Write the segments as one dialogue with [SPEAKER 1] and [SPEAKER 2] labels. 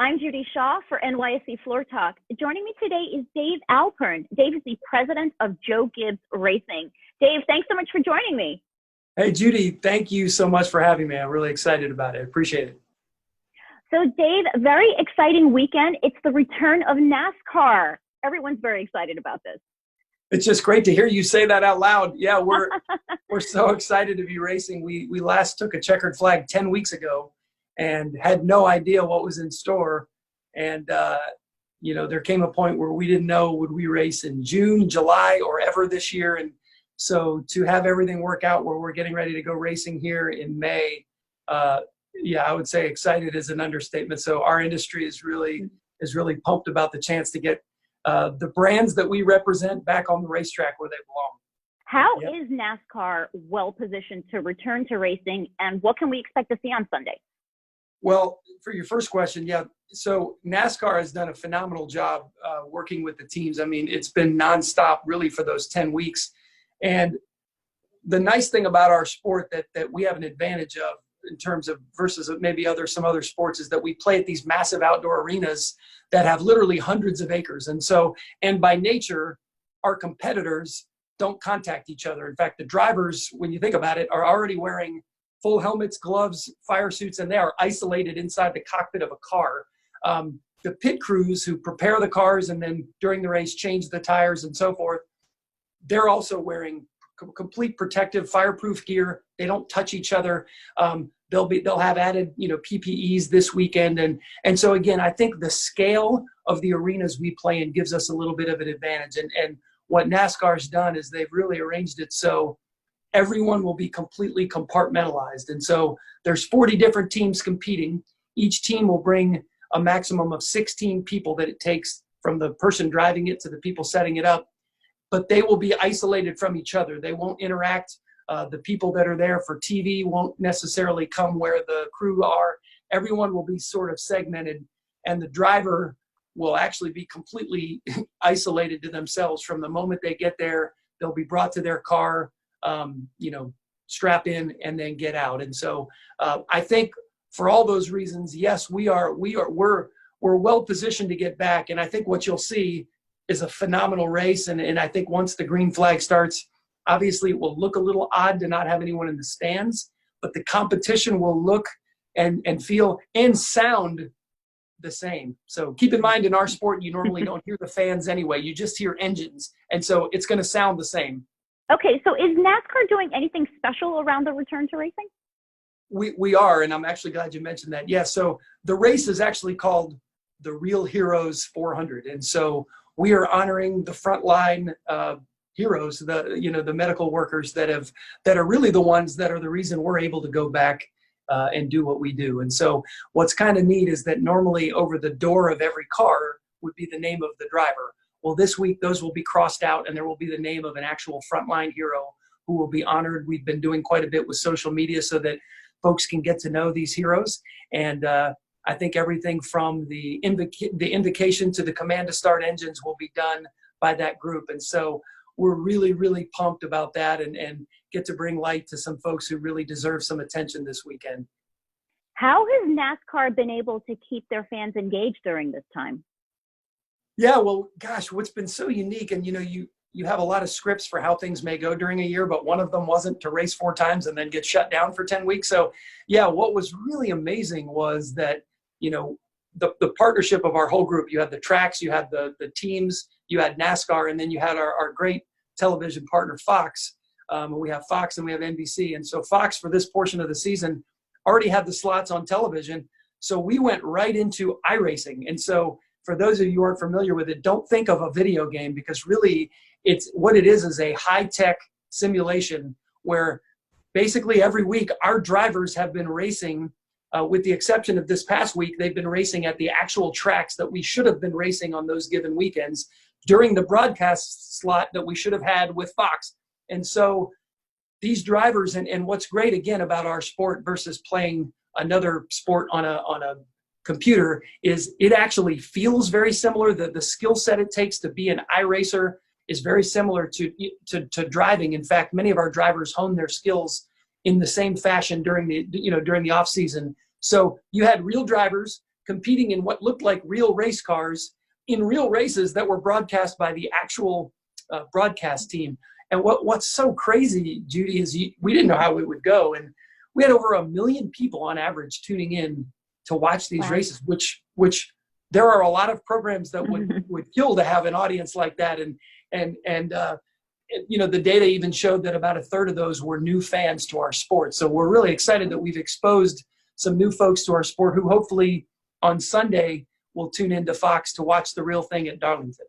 [SPEAKER 1] I'm Judy Shaw for NYSC Floor Talk. Joining me today is Dave Alpern. Dave is the president of Joe Gibbs Racing. Dave, thanks so much for joining me.
[SPEAKER 2] Hey, Judy, thank you so much for having me. I'm really excited about it. Appreciate it.
[SPEAKER 1] So, Dave, very exciting weekend. It's the return of NASCAR. Everyone's very excited about this.
[SPEAKER 2] It's just great to hear you say that out loud. Yeah, we're so excited to be racing. We last took a checkered flag 10 weeks ago and had no idea what was in store. And, there came a point where we didn't know, would we race in June, July, or ever this year. And so to have everything work out where we're getting ready to go racing here in May, I would say excited is an understatement. So our industry is really pumped about the chance to get the brands that we represent back on the racetrack where they belong.
[SPEAKER 1] How is NASCAR well positioned to return to racing, and what can we expect to see on Sunday?
[SPEAKER 2] Well, for your first question, so NASCAR has done a phenomenal job working with the teams. I mean, it's been nonstop really for those 10 weeks. And the nice thing about our sport that we have an advantage of in terms of versus maybe some other sports is that we play at these massive outdoor arenas that have literally hundreds of acres. And by nature, our competitors don't contact each other. In fact, the drivers, when you think about it, are already wearing full helmets, gloves, fire suits, and they are isolated inside the cockpit of a car. The pit crews who prepare the cars and then during the race change the tires and so forth, they're also wearing complete protective fireproof gear. They don't touch each other. They'll have added PPEs this weekend. And so again, I think the scale of the arenas we play in gives us a little bit of an advantage. And what NASCAR's done is they've really arranged it so everyone will be completely compartmentalized. And so there's 40 different teams competing. Each team will bring a maximum of 16 people that it takes, from the person driving it to the people setting it up. But they will be isolated from each other. They won't interact. The people that are there for TV won't necessarily come where the crew are. Everyone will be sort of segmented, and the driver will actually be completely isolated to themselves. From the moment they get there, they'll be brought to their car, strap in, and then get out. And so I think for all those reasons, yes, we're well positioned to get back. And I think what you'll see is a phenomenal race. And I think once the green flag starts, obviously it will look a little odd to not have anyone in the stands, but the competition will look and feel and sound the same. So keep in mind, in our sport, you normally don't hear the fans anyway. You just hear engines. And so it's going to sound the same.
[SPEAKER 1] Okay, so is NASCAR doing anything special around the return to racing?
[SPEAKER 2] We are, and I'm actually glad you mentioned that. Yeah, so the race is actually called the Real Heroes 400. And so we are honoring the frontline heroes, the medical workers that are really the ones that are the reason we're able to go back and do what we do. And so what's kind of neat is that normally over the door of every car would be the name of the driver. Well, this week those will be crossed out, and there will be the name of an actual frontline hero who will be honored. We've been doing quite a bit with social media so that folks can get to know these heroes. And I think everything from the invocation to the command to start engines will be done by that group. And so we're really, really pumped about that and get to bring light to some folks who really deserve some attention this weekend.
[SPEAKER 1] How has NASCAR been able to keep their fans engaged during this time?
[SPEAKER 2] Yeah, well, gosh, what's been so unique, and you have a lot of scripts for how things may go during a year, but one of them wasn't to race 4 times and then get shut down for 10 weeks. So yeah, what was really amazing was that, the partnership of our whole group. You had the tracks, you had the teams, you had NASCAR, and then you had our great television partner, Fox. We have Fox and we have NBC. And so Fox, for this portion of the season, already had the slots on television. So we went right into iRacing. And so for those of you who aren't familiar with it, don't think of a video game, because really what it is a high-tech simulation where basically every week our drivers have been racing, with the exception of this past week, they've been racing at the actual tracks that we should have been racing on those given weekends during the broadcast slot that we should have had with Fox. And so these drivers, and what's great again about our sport versus playing another sport on a computer, is it actually feels very similar. The skill set it takes to be an iRacer is very similar to driving. In fact, many of our drivers hone their skills in the same fashion during the off season. So you had real drivers competing in what looked like real race cars in real races that were broadcast by the actual broadcast team. And what's so crazy, Judy, is we didn't know how it would go. And we had over 1 million people on average tuning in to watch these races, which there are a lot of programs that would kill to have an audience like that. And you know, the data even showed that about a third of those were new fans to our sport. So we're really excited that we've exposed some new folks to our sport who hopefully on Sunday will tune into Fox to watch the real thing at Darlington.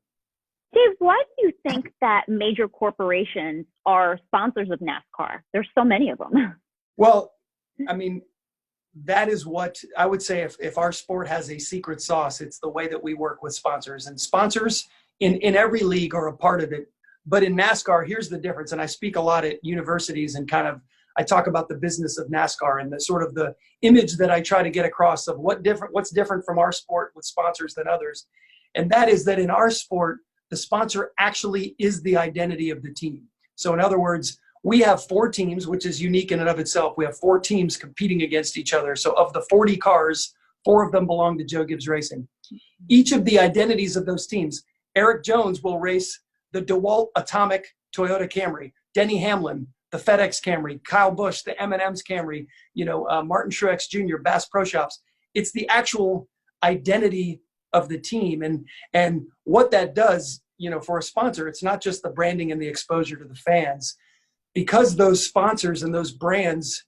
[SPEAKER 1] Dave, why do you think that major corporations are sponsors of NASCAR? There's so many of them.
[SPEAKER 2] Well, I mean, that is what I would say. If our sport has a secret sauce, it's the way that we work with sponsors. And sponsors in every league are a part of it. But in NASCAR, here's the difference. And I speak a lot at universities and I talk about the business of NASCAR and the sort of the image that I try to get across of what's different from our sport with sponsors than others. And that is that in our sport, the sponsor actually is the identity of the team. So in other words, we have 4 teams, which is unique in and of itself. We have 4 teams competing against each other. So of the 40 cars, 4 of them belong to Joe Gibbs Racing. Each of the identities of those teams, Eric Jones will race the DeWalt Atomic Toyota Camry, Denny Hamlin, the FedEx Camry, Kyle Busch, the M&M's Camry, Martin Truex Jr., Bass Pro Shops. It's the actual identity of the team. And what that does, for a sponsor, it's not just the branding and the exposure to the fans. Because those sponsors and those brands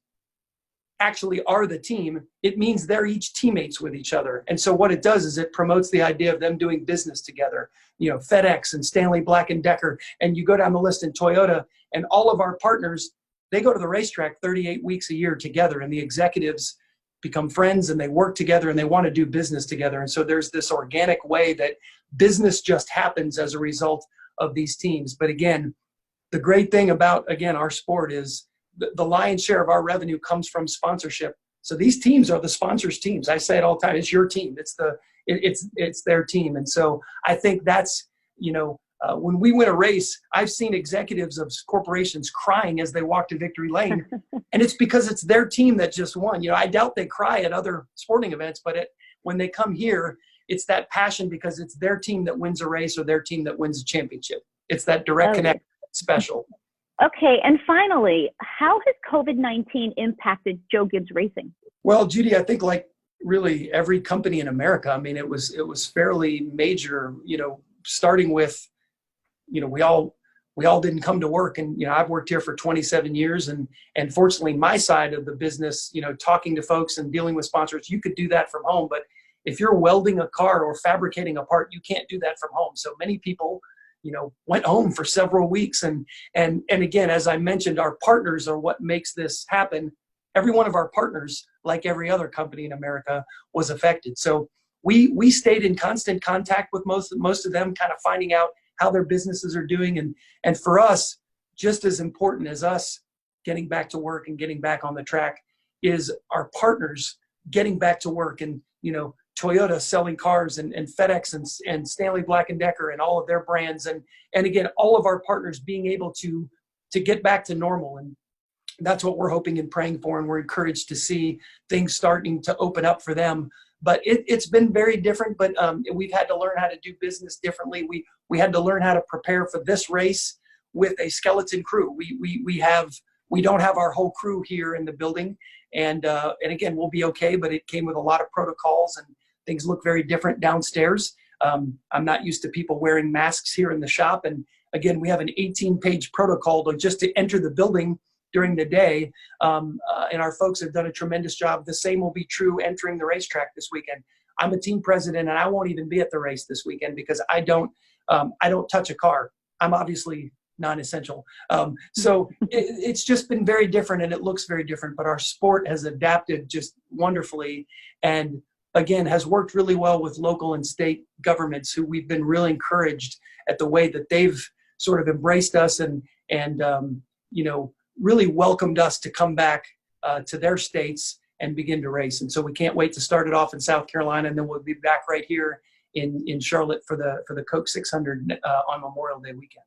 [SPEAKER 2] actually are the team, it means they're each teammates with each other. And so what it does is it promotes the idea of them doing business together. FedEx and Stanley Black & Decker, and you go down the list in Toyota, and all of our partners, they go to the racetrack 38 weeks a year together, and the executives become friends and they work together and they want to do business together. And so there's this organic way that business just happens as a result of these teams. But again, the great thing about, our sport is the lion's share of our revenue comes from sponsorship. So these teams are the sponsors' teams. I say it all the time. It's your team. It's their team. And so I think that's, when we win a race, I've seen executives of corporations crying as they walk to victory lane. And it's because it's their team that just won. I doubt they cry at other sporting events, but when they come here, it's that passion because it's their team that wins a race or their team that wins a championship. It's that direct connect special.
[SPEAKER 1] Okay. And finally, how has COVID-19 impacted Joe Gibbs Racing?
[SPEAKER 2] Well, Judy, I think like really every company in America, I mean, it was fairly major, starting with, we all didn't come to work. And, I've worked here for 27 years. And fortunately, my side of the business, talking to folks and dealing with sponsors, you could do that from home. But if you're welding a car or fabricating a part, you can't do that from home. So many people, went home for several weeks. And again, as I mentioned, our partners are what makes this happen. Every one of our partners, like every other company in America, was affected. So we stayed in constant contact with most of them, kind of finding out how their businesses are doing. And for us, just as important as us getting back to work and getting back on the track is our partners getting back to work. And, Toyota selling cars and FedEx and Stanley Black & Decker and all of their brands. And again, all of our partners being able to get back to normal. And that's what we're hoping and praying for. And we're encouraged to see things starting to open up for them. But it's been very different, but we've had to learn how to do business differently. We had to learn how to prepare for this race with a skeleton crew. We don't have our whole crew here in the building. And again, we'll be okay, but it came with a lot of protocols and things look very different downstairs. I'm not used to people wearing masks here in the shop. And again, we have an 18-page protocol just to enter the building during the day. And our folks have done a tremendous job. The same will be true entering the racetrack this weekend. I'm a team president and I won't even be at the race this weekend because I don't touch a car. I'm obviously non-essential. So it's just been very different and it looks very different, but our sport has adapted just wonderfully. And again, has worked really well with local and state governments who we've been really encouraged at the way that they've sort of embraced us and really welcomed us to come back to their states and begin to race. And so we can't wait to start it off in South Carolina, and then we'll be back right here in Charlotte for the Coke 600 on Memorial Day weekend.